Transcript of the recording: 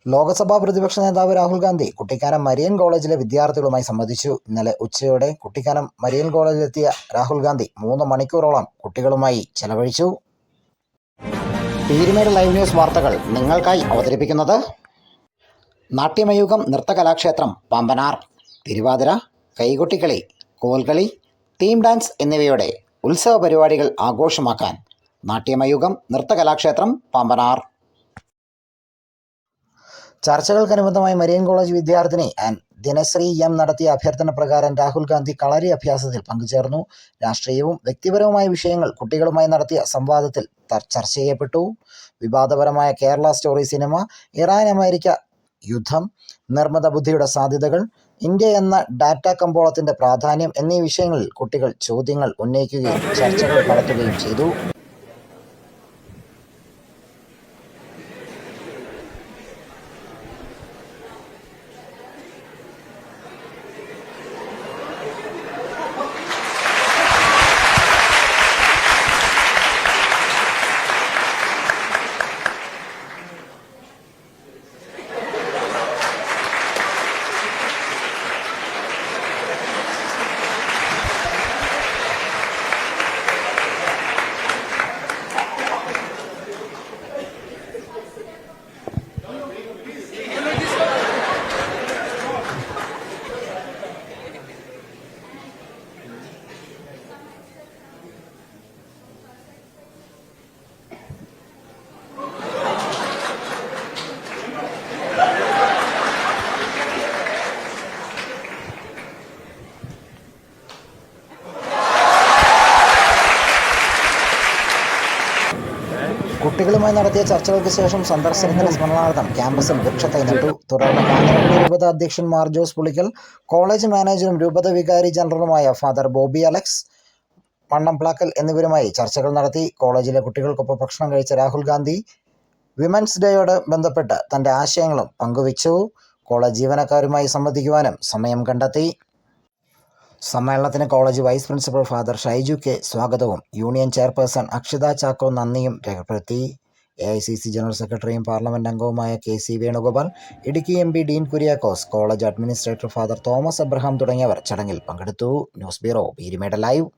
ലോക്സഭാ പ്രതിപക്ഷ നേതാവ് രാഹുൽ ഗാന്ധി കുട്ടിക്കാനം മരിയൻ കോളേജിലെ വിദ്യാർത്ഥികളുമായി സംവദിച്ചു. ഇന്നലെ ഉച്ചയോടെ കുട്ടിക്കാനം മരിയൻ കോളേജിലെത്തിയ രാഹുൽ ഗാന്ധി 3 മണിക്കൂറോളം കുട്ടികളുമായി ചെലവഴിച്ചു. പീരുമേട് ലൈവ് ന്യൂസ് വാർത്തകൾ നിങ്ങൾക്കായി അവതരിപ്പിക്കുന്നത് നാട്യമയൂകം നൃത്തകലാക്ഷേത്രം പാമ്പനാർ. തിരുവാതിര, കൈകൊട്ടിക്കളി, കോൽകളി, തീം ഡാൻസ് എന്നിവയോടെ ഉത്സവ പരിപാടികൾ ആഘോഷമാക്കാൻ നാട്യമയൂകം നൃത്തകലാക്ഷേത്രം പാമ്പനാർ. ചർച്ചകൾക്കനുബന്ധമായി മരിയൻ കോളേജ് വിദ്യാർത്ഥിനി ദിനശ്രീ എം നടത്തിയ അഭ്യർത്ഥന പ്രകാരം രാഹുൽ ഗാന്ധി കളരി അഭ്യാസത്തിൽ പങ്കുചേർന്നു. രാഷ്ട്രീയവും വ്യക്തിപരവുമായ വിഷയങ്ങൾ കുട്ടികളുമായി നടത്തിയ സംവാദത്തിൽ ചർച്ച ചെയ്യപ്പെട്ടു. വിവാദപരമായ കേരള സ്റ്റോറി സിനിമ, ഇറാൻ-അമേരിക്ക യുദ്ധം, നിർമ്മിത ബുദ്ധിയുടെ സാധ്യതകൾ, ഇന്ത്യ എന്ന ഡാറ്റ കമ്പോളത്തിന്റെ പ്രാധാന്യം എന്നീ വിഷയങ്ങളിൽ കുട്ടികൾ ചോദ്യങ്ങൾ ഉന്നയിക്കുകയും ചർച്ചകൾ നടത്തുകയും ചെയ്തു. കുട്ടികളുമായി നടത്തിയ ചർച്ചകൾക്ക് ശേഷം സന്ദർശനത്തിന് സ്മരണാർത്ഥം ക്യാമ്പസിൽ വൃക്ഷത്തൈ നട്ടു. തുടർന്ന് കാഞ്ഞിരപ്പള്ളി രൂപത അധ്യക്ഷൻ മാർ ജോസ് പുളിക്കൽ, കോളേജ് മാനേജരും രൂപത വികാരി ജനറലുമായ ഫാദർ ബോബി അലക്സ് മണ്ണംപ്ലാക്കൽ എന്നിവരുമായി ചർച്ചകൾ നടത്തി. കോളേജിലെ കുട്ടികൾക്കൊപ്പം ഭക്ഷണം കഴിച്ച രാഹുൽ ഗാന്ധി വിമൻസ് ഡേയോട് ബന്ധപ്പെട്ട് തൻ്റെ ആശയങ്ങളും പങ്കുവച്ചു. കോളേജ് ജീവനക്കാരുമായി സംവദിക്കുവാനും സമയം കണ്ടെത്തി. സമ്മേളനത്തിന് college vice principal father Shaiju K സ്വാഗതവും യൂണിയൻ ചെയർപേഴ്സൺ അക്ഷിത ചാക്കോ നന്ദിയും രേഖപ്പെടുത്തി. AICC ജനറൽ സെക്രട്ടറിയും പാർലമെന്റ് അംഗവുമായ KC Venugopal, Idukki MP Dean Kuriakose, college administrator father Thomas Abraham തുടങ്ങിയവർ ചടങ്ങിൽ പങ്കെടുത്തു. News bureau, Peerumedu live.